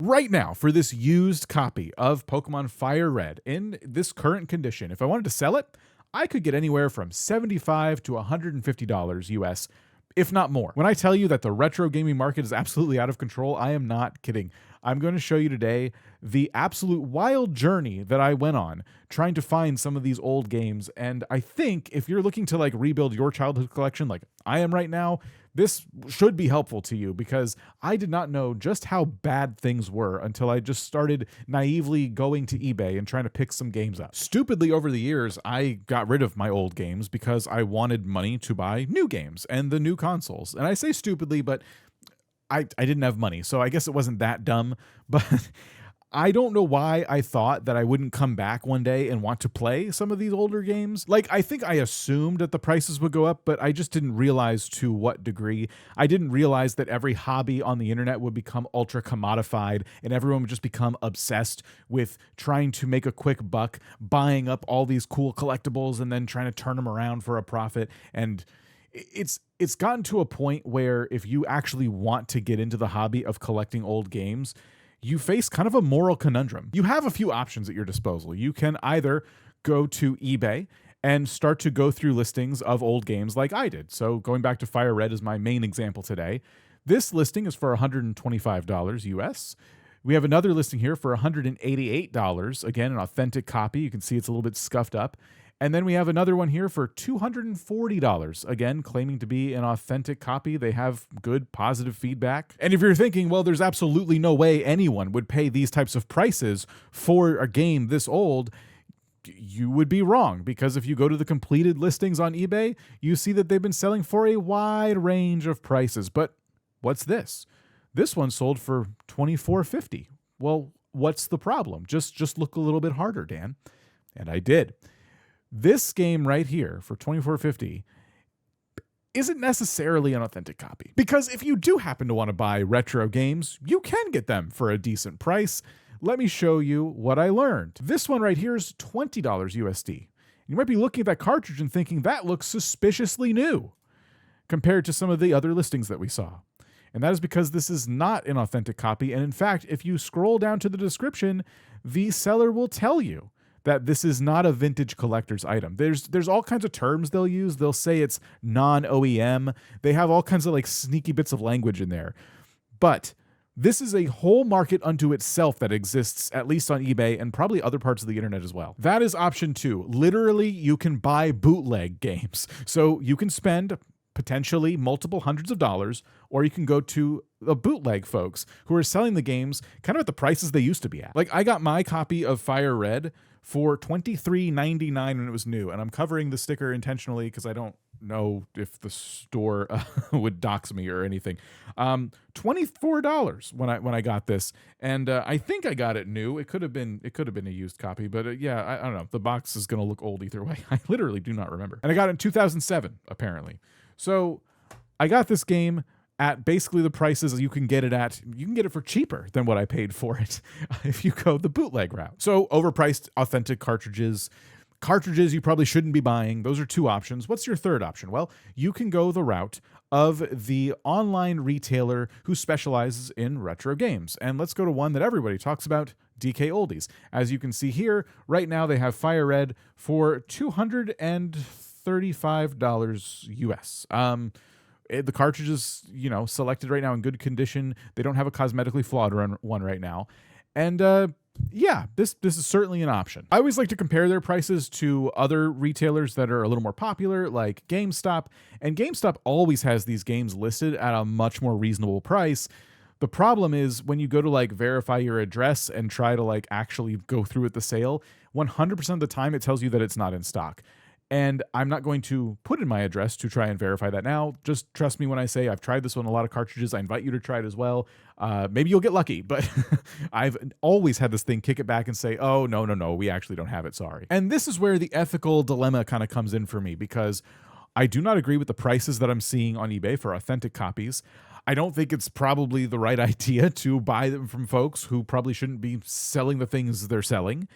right now for this used copy of Pokemon Fire Red in this current condition. If I wanted to sell it, I could get anywhere from $75 to $150 US, if not more. When I tell you that the retro gaming market is absolutely out of control, I am not kidding. I'm going to show you today the absolute wild journey that I went on trying to find some of these old games. And I think if you're looking to like rebuild your childhood collection like I am right now, this should be helpful to you, because I did not know just how bad things were until I just started naively going to eBay and trying to pick some games up. Stupidly, over the years, I got rid of my old games because I wanted money to buy new games and the new consoles. And I say stupidly, but I didn't have money, so I guess it wasn't that dumb. But I don't know why I thought that I wouldn't come back one day and want to play some of these older games. Like, I think I assumed that the prices would go up, but I just didn't realize to what degree. I didn't realize that every hobby on the internet would become ultra commodified and everyone would just become obsessed with trying to make a quick buck, buying up all these cool collectibles and then trying to turn them around for a profit. And it's gotten to a point where if you actually want to get into the hobby of collecting old games, you face kind of a moral conundrum. You have a few options at your disposal. You can either go to eBay and start to go through listings of old games like I did. So going back to Fire Red is my main example today. This listing is for $125 US. We have another listing here for $188. Again, an authentic copy. You can see it's a little bit scuffed up. And then we have another one here for $240, again, claiming to be an authentic copy. They have good, positive feedback. And if you're thinking, well, there's absolutely no way anyone would pay these types of prices for a game this old, you would be wrong, because if you go to the completed listings on eBay, you see that they've been selling for a wide range of prices. But what's this? This one sold for $24.50. Well, what's the problem? Just look a little bit harder, Dan. And I did. This game right here for $24.50 isn't necessarily an authentic copy, because if you do happen to want to buy retro games, you can get them for a decent price. Let me show you what I learned. This one right here is $20 USD. You might be looking at that cartridge and thinking that looks suspiciously new compared to some of the other listings that we saw. And that is because this is not an authentic copy. And in fact, if you scroll down to the description, the seller will tell you that this is not a vintage collector's item. There's all kinds of terms they'll use. They'll say it's non-OEM. They have all kinds of like sneaky bits of language in there. But this is a whole market unto itself that exists, at least on eBay and probably other parts of the internet as well. That is option 2. Literally, you can buy bootleg games. So you can spend potentially multiple hundreds of dollars, or you can go to the bootleg folks who are selling the games kind of at the prices they used to be at. Like, I got my copy of Fire Red for $23.99 when it was new, and I'm covering the sticker intentionally because I don't know if the store would dox me or anything. $24 when I got this, and I think I got it new. It could have been a used copy, but yeah, I don't know. The box is gonna look old either way. I literally do not remember, and I got it in 2007 apparently. So I got this game at basically the prices you can get it at. You can get it for cheaper than what I paid for it if you go the bootleg route. So overpriced authentic cartridges you probably shouldn't be buying. Those are 2 options. What's your third option? Well, you can go the route of the online retailer who specializes in retro games. And let's go to one that everybody talks about, DK Oldies. As you can see here, right now they have Fire Red for $235 US. The cartridge is, selected right now in good condition. They don't have a cosmetically flawed one right now. And yeah, this is certainly an option. I always like to compare their prices to other retailers that are a little more popular, like GameStop. And GameStop always has these games listed at a much more reasonable price. The problem is when you go to like verify your address and try to like actually go through with the sale, 100% of the time it tells you that it's not in stock. And I'm not going to put in my address to try and verify that now. Just trust me when I say I've tried this on a lot of cartridges. I invite you to try it as well. Maybe you'll get lucky, but I've always had this thing kick it back and say, oh, no, we actually don't have it, sorry. And this is where the ethical dilemma kind of comes in for me, because I do not agree with the prices that I'm seeing on eBay for authentic copies. I don't think it's probably the right idea to buy them from folks who probably shouldn't be selling the things they're selling.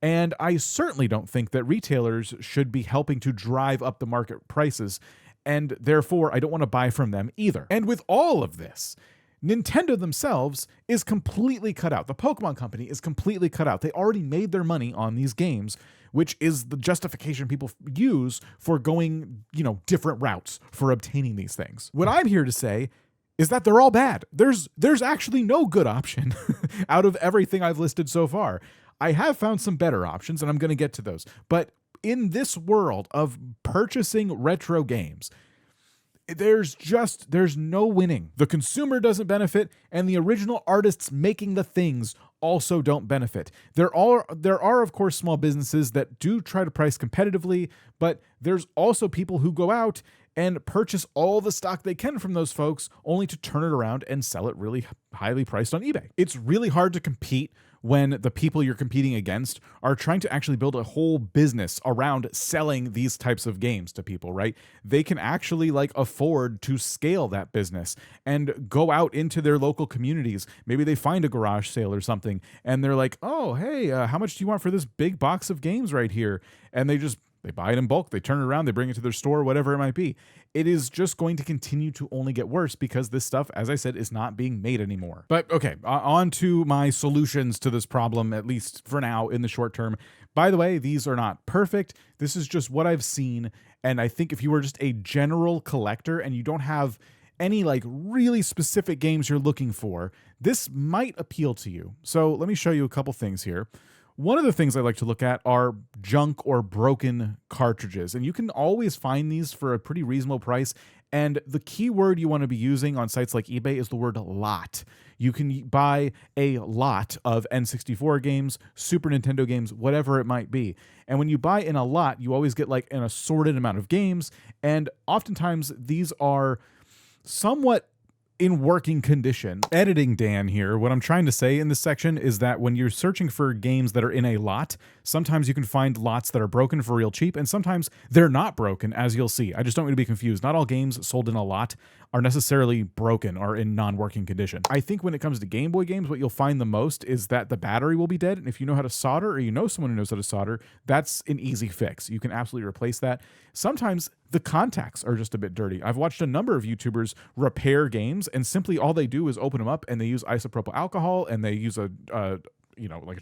And I certainly don't think that retailers should be helping to drive up the market prices, and therefore I don't want to buy from them either. And with all of this, Nintendo themselves is completely cut out. The Pokemon Company is completely cut out. They already made their money on these games, which is the justification people use for going, different routes for obtaining these things. What I'm here to say is that they're all bad. There's actually no good option out of everything I've listed so far. I have found some better options, and I'm going to get to those. But in this world of purchasing retro games, there's no winning. The consumer doesn't benefit, and the original artists making the things also don't benefit. There are of course small businesses that do try to price competitively, but there's also people who go out and purchase all the stock they can from those folks only to turn it around and sell it really highly priced on eBay. It's really hard to compete when the people you're competing against are trying to actually build a whole business around selling these types of games to people, right? They can actually afford to scale that business and go out into their local communities. Maybe they find a garage sale or something and they're like, oh, hey, how much do you want for this big box of games right here? And they buy it in bulk, they turn it around, they bring it to their store, whatever it might be. It is just going to continue to only get worse because this stuff, as I said, is not being made anymore. But okay, on to my solutions to this problem, at least for now in the short term. By the way, these are not perfect. This is just what I've seen. And I think if you were just a general collector and you don't have any really specific games you're looking for, this might appeal to you. So let me show you a couple things here. One of the things I like to look at are junk or broken cartridges, and you can always find these for a pretty reasonable price. And the key word you want to be using on sites like eBay is the word lot. You can buy a lot of N64 games, Super Nintendo games, whatever it might be. And when you buy in a lot, you always get an assorted amount of games, and oftentimes these are somewhat in working condition. Editing Dan here. What I'm trying to say in this section is that when you're searching for games that are in a lot, sometimes you can find lots that are broken for real cheap, and sometimes they're not broken, as you'll see. I just don't want you to be confused. Not all games sold in a lot are necessarily broken or in non-working condition. I think when it comes to Game Boy games, what you'll find the most is that the battery will be dead, and if you know how to solder or you know someone who knows how to solder, that's an easy fix. You can absolutely replace that. Sometimes the contacts are just a bit dirty. I've watched a number of YouTubers repair games, and simply all they do is open them up and they use isopropyl alcohol and they use a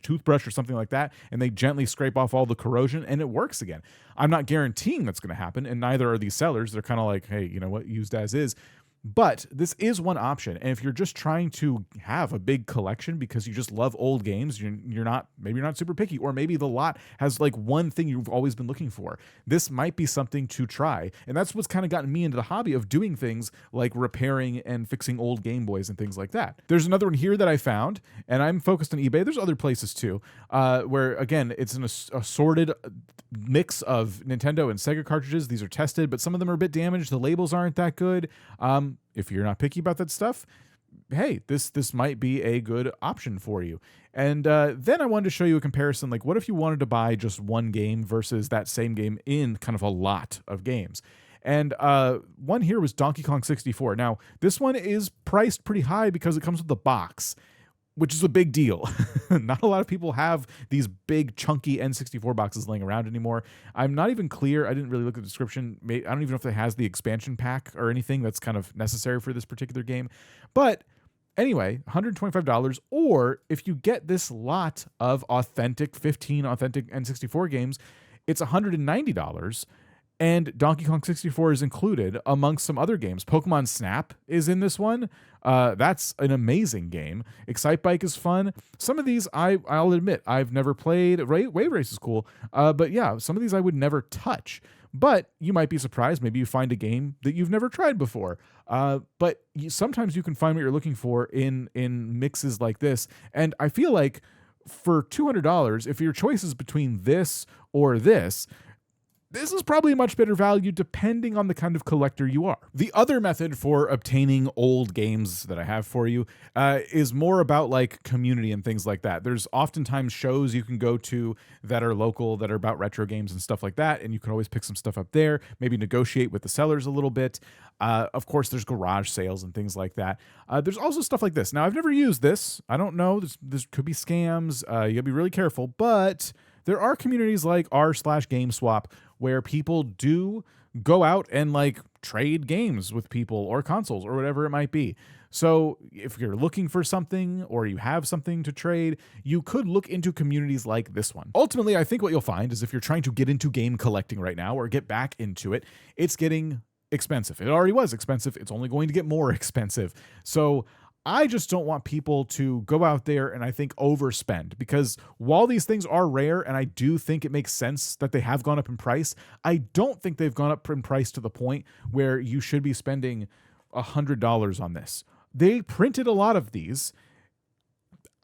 toothbrush or something like that, and they gently scrape off all the corrosion and it works again. I'm not guaranteeing that's going to happen, and neither are these sellers. They're kind of like, hey, you know what, used as is. But this is one option, and if you're just trying to have a big collection because you just love old games, you're not super picky, or maybe the lot has one thing you've always been looking for, this might be something to try. And that's what's kind of gotten me into the hobby of doing things like repairing and fixing old Game Boys and things like that. There's another one here that I found, and I'm focused on eBay. There's other places too, where again, it's an assorted mix of Nintendo and Sega cartridges. These are tested, but some of them are a bit damaged. The labels aren't that good. If you're not picky about that stuff, hey, this might be a good option for you. And then I wanted to show you a comparison. What if you wanted to buy just one game versus that same game in kind of a lot of games? And one here was Donkey Kong 64. Now, this one is priced pretty high because it comes with a box, which is a big deal. Not a lot of people have these big, chunky N64 boxes laying around anymore. I'm not even clear. I didn't really look at the description. I don't even know if it has the expansion pack or anything that's kind of necessary for this particular game. But anyway, $125, or if you get this lot of 15 authentic N64 games, it's $190. And Donkey Kong 64 is included amongst some other games. Pokemon Snap is in this one. That's an amazing game. Excitebike is fun. Some of these, I'll admit, I've never played. Wave Race is cool. But yeah, some of these I would never touch. But you might be surprised. Maybe you find a game that you've never tried before. But sometimes you can find what you're looking for in mixes like this. And I feel like for $200, if your choice is between this or this is probably a much better value depending on the kind of collector you are. The other method for obtaining old games that I have for you is more about community and things like that. There's oftentimes shows you can go to that are local that are about retro games and stuff like that, and you can always pick some stuff up there, maybe negotiate with the sellers a little bit. Of course, there's garage sales and things like that. There's also stuff like this. Now, I've never used this. I don't know. This could be scams. You gotta be really careful, but there are communities like r/GameSwap where people do go out and trade games with people or consoles or whatever it might be. So if you're looking for something or you have something to trade, you could look into communities like this one. Ultimately, I think what you'll find is if you're trying to get into game collecting right now or get back into it, it's getting expensive. It already was expensive. It's only going to get more expensive. So I just don't want people to go out there and I think overspend, because while these things are rare and I do think it makes sense that they have gone up in price, I don't think they've gone up in price to the point where you should be spending $100 on this. They printed a lot of these.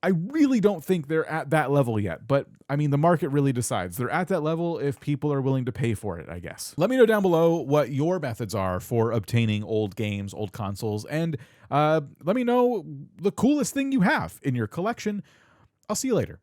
I really don't think they're at that level yet, but I mean, the market really decides. They're at that level if people are willing to pay for it, I guess. Let me know down below what your methods are for obtaining old games, old consoles, and let me know the coolest thing you have in your collection. I'll see you later.